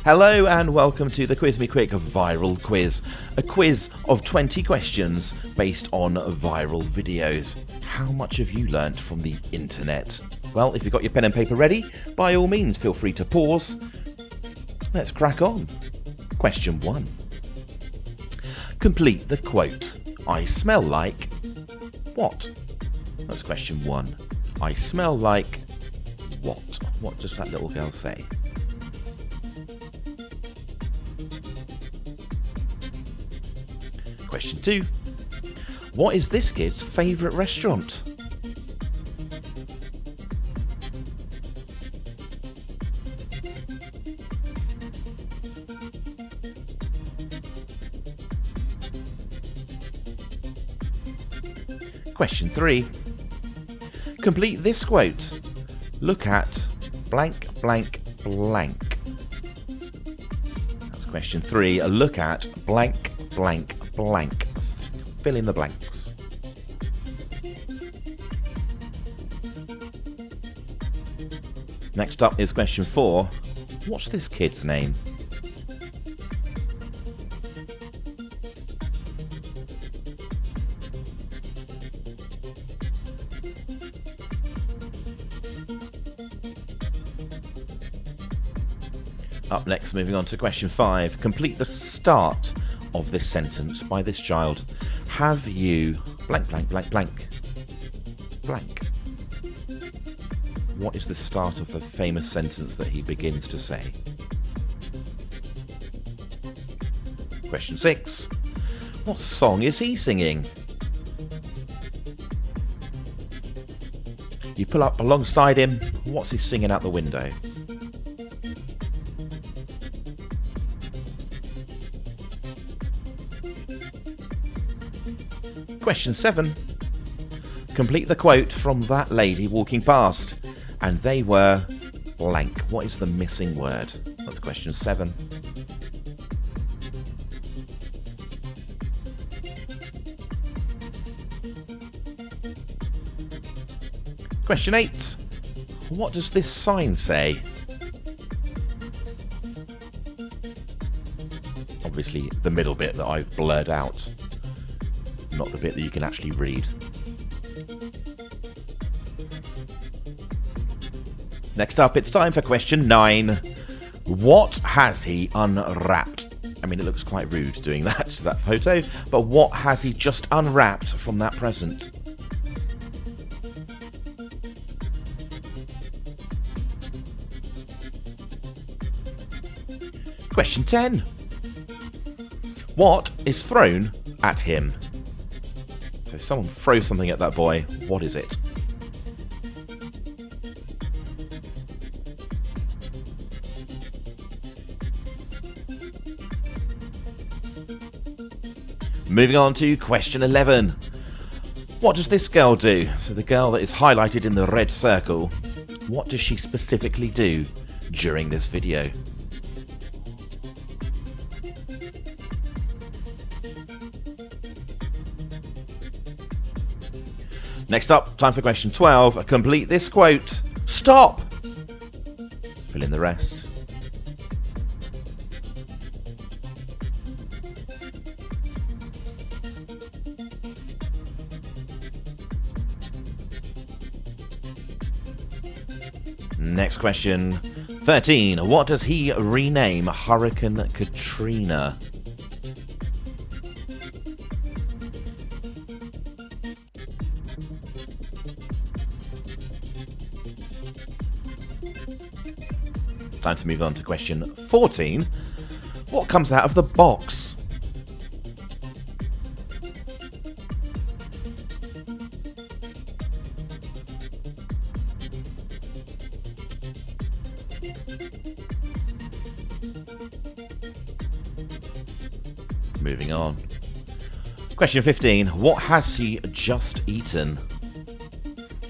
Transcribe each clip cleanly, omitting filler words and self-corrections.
Hello and welcome to the Quiz Me Quick Viral Quiz, a quiz of 20 questions based on viral videos. How much have you learnt from the internet? Well, if you've got your pen and paper ready, by all means feel free to pause. Let's crack on. Question 1. Complete the quote. I smell like what? That's question 1. I smell like what? What does that little girl say? Question 2. What is this kid's favourite restaurant? Question 3. Complete this quote. Look at blank, blank, blank. That's question 3. Look at blank, blank, blank. Fill in the blanks. Next up is question 4. What's this kid's name? Up next, moving on to question 5. Complete the start of this sentence by this child. Have you blank, blank, blank, blank, blank? What is the start of the famous sentence that he begins to say? Question 6. What song is he singing? You pull up alongside him. What's he singing out the window? Question 7. Complete the quote from that lady walking past. And they were blank. What is the missing word? That's question 7. Question 8. What does this sign say? Obviously the middle bit that I've blurred out. Not the bit that you can actually read. Next up, it's time for question 9. What has he unwrapped? I mean, it looks quite rude doing that photo, but what has he just unwrapped from that present? Question 10. What is thrown at him? So someone throws something at that boy. What is it? Moving on to question 11. What does this girl do? So the girl that is highlighted in the red circle, what does she specifically do during this video? Next up, time for question 12. Complete this quote. Stop! Fill in the rest. Next question 13. What does he rename Hurricane Katrina? Time to move on to question 14. What comes out of the box? Moving on. Question 15. What has he just eaten?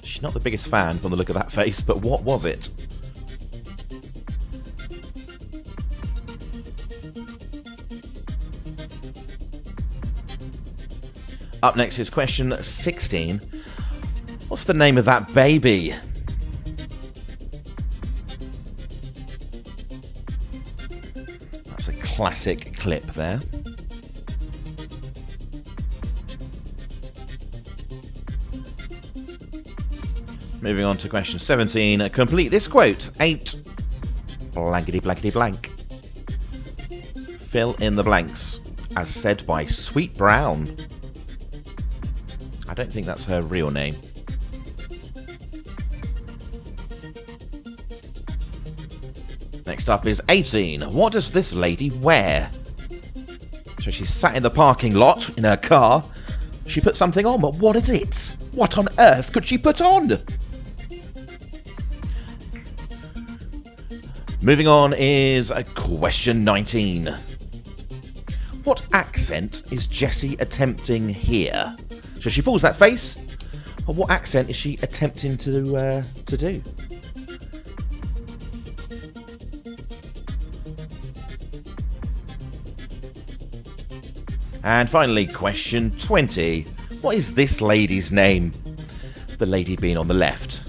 She's not the biggest fan from the look of that face, but what was it? Up next is question 16. What's the name of that baby? . That's a classic clip there. Moving on to question 17. Complete this quote. 8 blankety blankety blank. Fill in the blanks, as said by Sweet Brown. I don't think that's her real name. Next up is 18. What does this lady wear? So she's sat in the parking lot in her car. She put something on, but what is it? What on earth could she put on? Moving on is question 19. What accent is Jessie attempting here? So she pulls that face, but what accent is she attempting to do? And finally, question 20. What is this lady's name? The lady being on the left.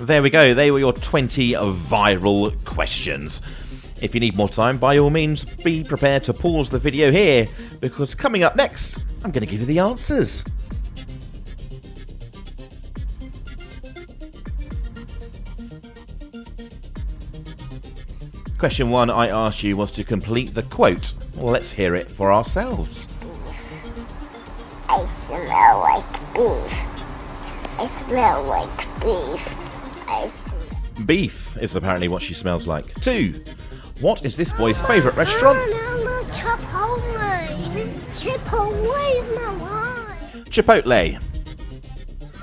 There we go, they were your 20 viral questions. If you need more time, by all means, be prepared to pause the video here, because coming up next, I'm going to give you the answers. Question 1 I asked you was to complete the quote. Well, let's hear it for ourselves. I smell like beef. I smell like beef. Beef is apparently what she smells like. 2. What is this boy's favourite restaurant? Chipotle. Chipotle is my life. Chipotle.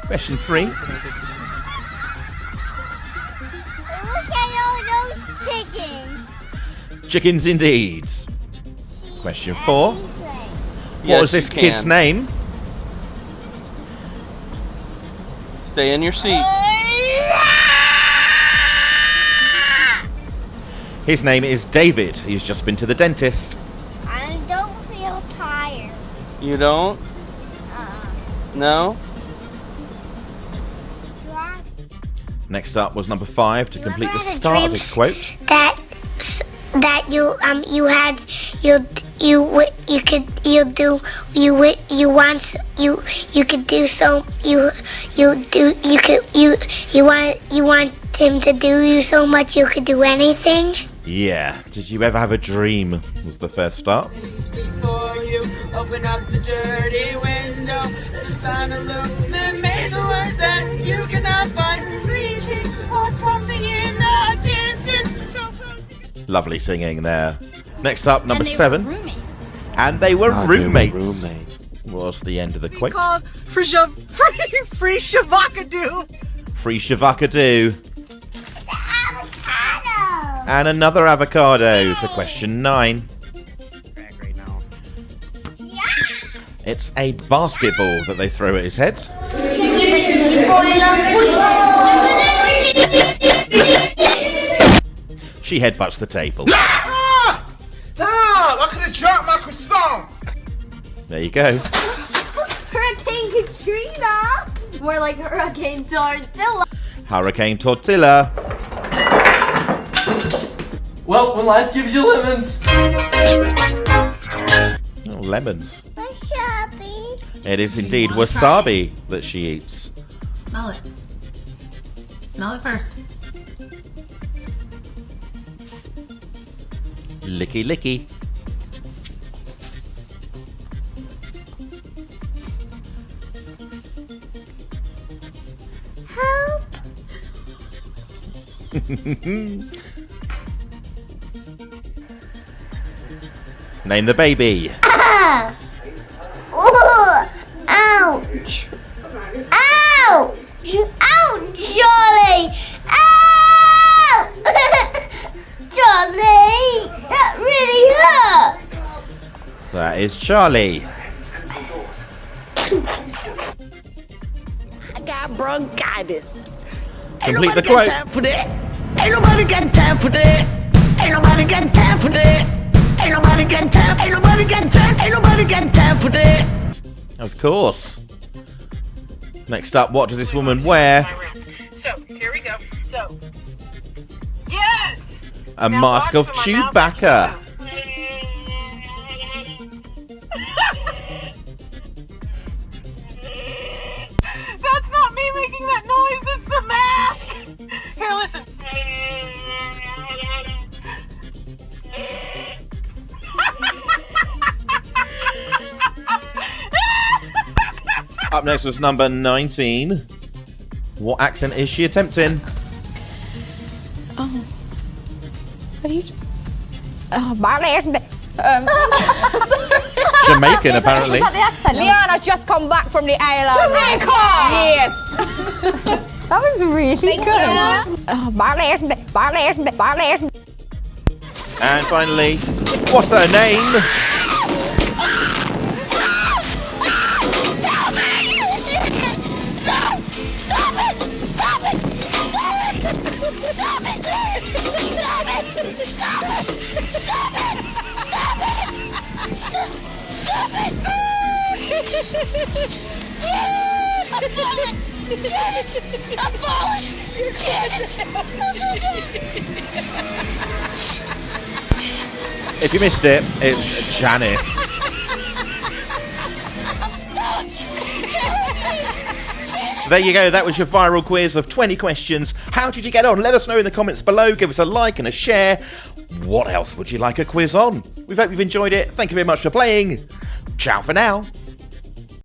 Question 3. Look at all those chickens. Chickens indeed. Question 4. Yes, What was this you kid's can. name? Stay in your seat. His name is David. He's just been to the dentist. I don't feel tired. You don't? No? Do I? Next up was number 5 to complete the start of his quote. That you want him to do you so much you could do anything. Yeah. Did you ever have a dream? Was the first start. Before you open up the dirty window, the sun illuminates the words that you cannot find. Reaching for something in the distance. So close. Lovely singing there. Next up, number And they 7. were roommates. And they were roommates. Roommates. Was the end of the quote. Called free shavakadu. Free shavakadu. Avocado. And another avocado for question 9. It's a basketball that they throw at his head. She headbutts the table. Stop! I could have dropped my croissant! There you go. Hurricane Katrina! More like Hurricane Tortilla. Hurricane Tortilla. Well, when life gives you lemons. Oh, lemons. Wasabi. It is indeed wasabi that she eats. Smell it. Smell it first. Licky licky. Help. Name the baby. Ah. Oh. Ouch. Ouch. Ouch, Charlie. Ow! Charlie, that really hurt. That is Charlie. I got bronchitis. Complete the quote. Time for that. Ain't nobody got time for that. Ain't nobody got time for that. Ain't nobody got time. Ain't nobody got time. Ain't nobody got time for Of course. Next up, what does this woman wear? So, here we go. So, yes! A Now mask watch of when my mouth Chewbacca. actually moves. That's not me making that noise, it's the mask! Here, listen. Up next was number 19. What accent is she attempting? Jamaican, apparently. Is that the accent? Leanna's just come back from the island. Jamaica! Yes! That was really good. And finally, what's her name? If you missed it, it's Janice. There you go, that was your viral quiz of 20 questions. How did you get on? Let us know in the comments below. Give us a like and a share. What else would you like a quiz on? We hope you've enjoyed it. Thank you very much for playing. Ciao for now.